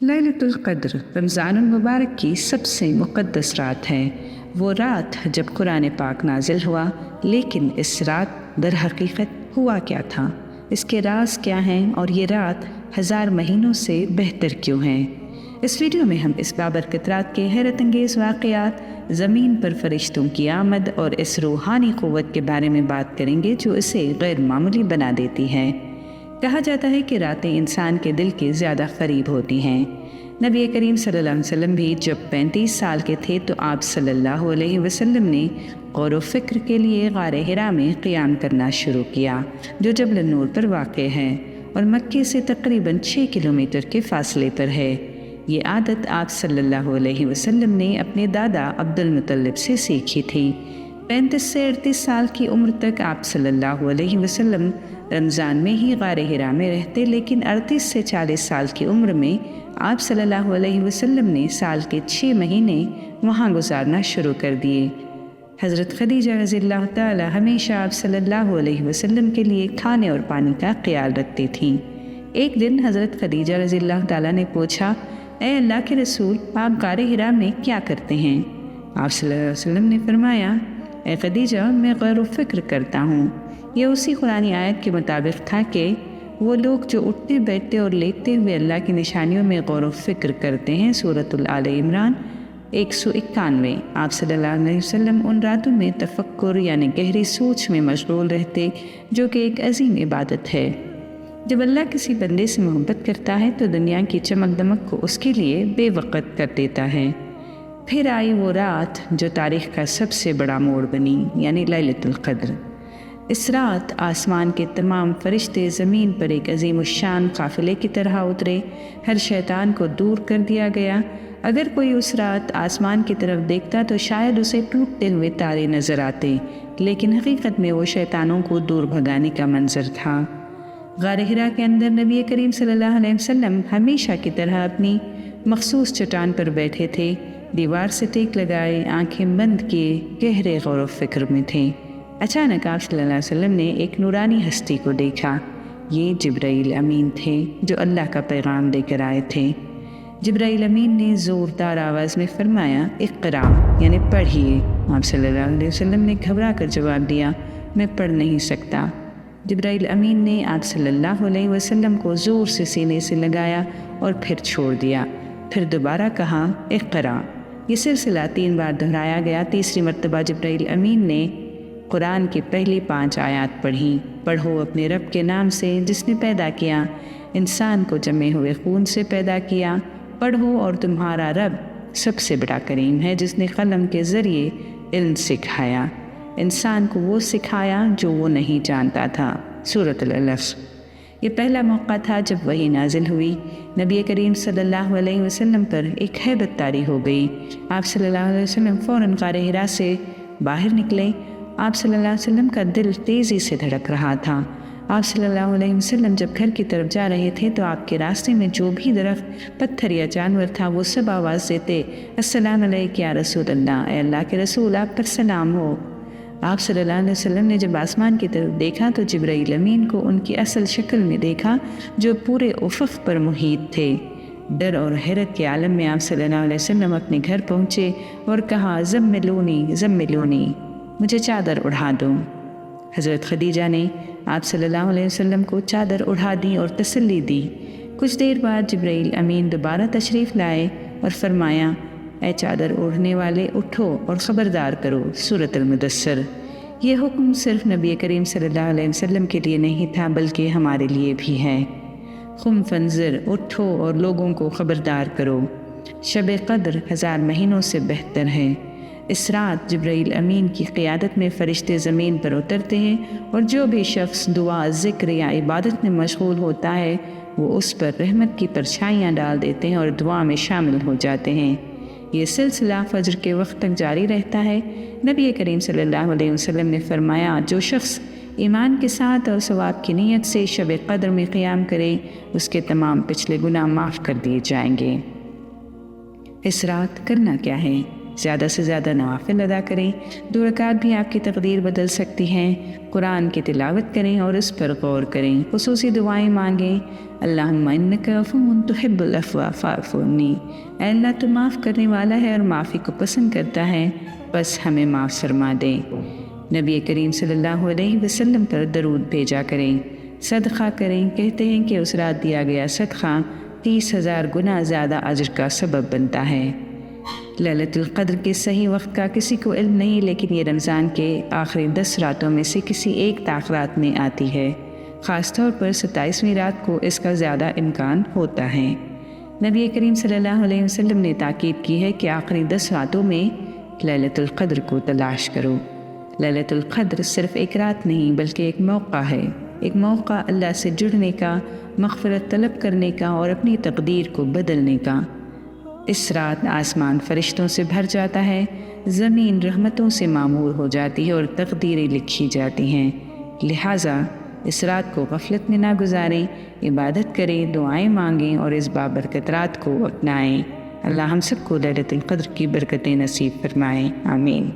लैलतुल क़द्र रमज़ानुल मुबारक की सबसे मुक़द्दस रात है। वो रात जब कुरान पाक नाजिल हुआ, लेकिन इस रात दर हकीकत हुआ क्या था, इसके राज क्या हैं और ये रात हज़ार महीनों से बेहतर क्यों है। इस वीडियो में हम इस बाबरकत रात के हैरत अंगेज़ वाक़यात, ज़मीन पर फरिश्तों की आमद और इस रूहानी क़ुव्वत के बारे में बात करेंगे जो इसे गैर मामूली बना देती है। कहा जाता है कि रातें इंसान के दिल के ज़्यादा करीब होती हैं। नबी करीम सल्लल्लाहु अलैहि वसल्लम भी जब 35 साल के थे तो आप सल्लल्लाहु अलैहि वसल्लम ने गौर व फ़िक्र के लिए गारे हिरा में क़ियाम करना शुरू किया, जो जबल नूर पर वाक़ है और मक्के से तकरीबन 6 किलोमीटर के फ़ासले पर है। ये आदत आप सल्लल्लाहु अलैहि वसल्लम ने अपने दादा अब्दुल मुत्तलिब से सीखी थी। 35 से 38 साल की उम्र तक आप सल्लल्लाहु अलैहि वसल्लम रमज़ान में ही गारे हिरा में रहते, लेकिन 38 से 40 साल की उम्र में आप सल्लल्लाहु अलैहि वसल्लम ने साल के 6 महीने वहाँ गुजारना शुरू कर दिए। हज़रत खदीजा रज़ियल्लाहु ताला हमेशा आप सल्लल्लाहु अलैहि वसल्लम के लिए खाने और पानी का ख्याल रखती थीं। एक दिन हज़रत खदीजा रज़ियल्लाहु ताला ने पूछा, ए अल्लाह के रसूल, आप गारे हिरा में क्या करते हैं? आप सल्लल्लाहु अलैहि वसल्लम ने फरमाया, ए खदीजा, मैं गौर व फ़िक्र करता हूँ। यह उसी कुरानी आयत के मुताबिक था कि वो लोग जो उठते बैठते और लेटते हुए अल्लाह की निशानियों में गौर व फ़िक्र करते हैं। सूरतुल आल इमरान 191। आप सल्लल्लाहु अलैहि वसल्लम उन रातों में तफक्कुर यानी गहरी सोच में मशगूल रहते, जो कि एक अजीम इबादत है। जब अल्लाह किसी बंदे से मोहब्बत करता है तो दुनिया की चमक दमक को उसके लिए बेवक़्त कर देता है। फिर आई वो रात जो तारीख़ का सबसे बड़ा मोड़ बनी, यानी लैलतुल क़द्र। इस रात आसमान के तमाम फरिश्ते ज़मीन पर एक अजीम शान काफ़िले की तरह उतरे। हर शैतान को दूर कर दिया गया। अगर कोई उस रात आसमान की तरफ देखता तो शायद उसे टूटते हुए तारे नज़र आते, लेकिन हकीकत में वो शैतानों को दूर भगाने का मंजर था। गारे हिरा के अंदर नबी करीम सल्लल्लाहु अलैहि वसल्लम हमेशा की तरह अपनी मखसूस चट्टान पर बैठे थे, दीवार से टेक लगाए, आंखें बंद किए, गहरे गौर व फ़िक्र में थे। अचानक आप सल्लल्लाहु अलैहि वसल्लम ने एक नूरानी हस्ती को देखा। ये जिब्राइल अमीन थे जो अल्लाह का पैगाम लेकर आए थे। जिब्राइल अमीन ने ज़ोरदार आवाज़ में फरमाया, इक़रा, यानी पढ़िए। आप सल्लल्लाहु अलैहि वसल्लम ने घबरा कर जवाब दिया, मैं पढ़ नहीं सकता। जिब्राइल अमीन ने आप सल्लल्लाहु अलैहि वसल्लम को ज़ोर से सीने से लगाया और फिर छोड़ दिया। फिर दोबारा कहा, इक़रा। ये सिलसिला 3 बार दोहराया गया। तीसरी मरतबा जिब्राइल अमीन ने कुरान की पहली 5 आयत पढ़ी। पढ़ो अपने रब के नाम से जिसने पैदा किया, इंसान को जमे हुए खून से पैदा किया। पढ़ो और तुम्हारा रब सबसे बड़ा करीम है जिसने कलम के ज़रिए इल्म सिखाया, इंसान को वो सिखाया जो वो नहीं जानता था। सूरतुल अलक़। ये पहला मौका था जब वही नाजिल हुई। नबी करीम सल्लल्लाहु अलैहि वसल्लम पर एक हैबत तारी हो गई। आप सल्लल्लाहु अलैहि वसल्लम फ़ौरन गारे हिरा से बाहर निकले। आप सल्लल्लाहु अलैहि वसल्लम का दिल तेज़ी से धड़क रहा था। आप सल्लल्लाहु अलैहि वसल्लम जब घर की तरफ जा रहे थे तो आपके रास्ते में जो भी दरख्त, पत्थर या जानवर था, वो सब आवाज़ देते, अस्सलाम अलैका या रसूल अल्लाह, ए अल्लाह के रसूल, आप पर सलाम हो। आप सल्लल्लाहु अलैहि वसल्लम ने जब आसमान की तरफ देखा तो जिब्राइल अमीन को उनकी असल शक्ल में देखा, जो पूरे उफ़क़ पर मुहीत थे। डर और हैरत के आलम में आप सल्लल्लाहु अलैहि वसल्लम अपने घर पहुँचे और कहा, ज़म्मिलूनी ज़म्मिलूनी, मुझे चादर उड़ा दो। हज़रत खदीजा ने आप सल्लल्लाहु अलैहि वसल्लम को चादर उड़ा दी और तसल्ली दी। कुछ देर बाद जिब्राइल अमीन दोबारा तशरीफ़ लाए और फरमाया, ए चादर ओढ़ने वाले, उठो और ख़बरदार करो। सूरतुल मुदस्सिर। ये हुक्म सिर्फ़ नबी करीम सल्लल्लाहु अलैहि वसल्लम के लिए नहीं था, बल्कि हमारे लिए भी है। खुम फंज़िर, उठो और लोगों को ख़बरदार करो। शब क़द्र 1000 महीनों से बेहतर है। इस रात जिब्राइल अमीन की क़ियादत में फ़रिश्ते ज़मीन पर उतरते हैं और जो भी शख्स दुआ, ज़िक्र या इबादत में मशगूल होता है वो उस पर रहमत की परछाइयाँ डाल देते हैं और दुआ में शामिल हो जाते हैं। ये सिलसिला फ़ज्र के वक्त तक जारी रहता है। नबी करीम सल्लल्लाहु अलैहि वसल्लम ने फरमाया, जो शख्स ईमान के साथ और सवाब की नीयत से शब क़द्र में क़ियाम करे, उसके तमाम पिछले गुनाह माफ़ कर दिए जाएंगे। इस रात करना क्या है? زیادہ سے زیادہ نوافل ادا کریں، 2 رکعت بھی آپ کی تقدیر بدل سکتی ہیں۔ قرآن کی تلاوت کریں اور اس پر غور کریں، خصوصی دعائیں مانگیں۔ اللہم انک عفو تحب العفو فاعف عنی، اے اللہ تو معاف کرنے والا ہے اور معافی کو پسند کرتا ہے، بس ہمیں معاف فرما دیں۔ نبی کریم صلی اللہ علیہ وسلم پر درود بھیجا کریں، صدقہ کریں۔ کہتے ہیں کہ اس رات دیا گیا صدقہ 30,000 گنا زیادہ اجر کا سبب بنتا ہے۔ لیلۃ القدر کے صحیح وقت کا کسی کو علم نہیں، لیکن یہ رمضان کے آخری 10 راتوں میں سے کسی ایک رات میں آتی ہے۔ خاص طور پر 27ویں رات کو اس کا زیادہ امکان ہوتا ہے۔ نبی کریم صلی اللہ علیہ وسلم نے تاکید کی ہے کہ آخری 10 راتوں میں لیلۃ القدر کو تلاش کرو۔ لیلۃ القدر صرف ایک رات نہیں بلکہ ایک موقع ہے، ایک موقع اللہ سے جڑنے کا، مغفرت طلب کرنے کا اور اپنی تقدیر کو بدلنے کا۔ اس رات آسمان فرشتوں سے بھر جاتا ہے، زمین رحمتوں سے معمور ہو جاتی ہے اور تقدیریں لکھی جاتی ہیں۔ لہٰذا اس رات کو غفلت میں نہ گزاریں، عبادت کریں، دعائیں مانگیں اور اس بابرکت رات کو اپنائیں۔ اللہ ہم سب کو لیلۃ القدر کی برکتیں نصیب فرمائیں، آمین۔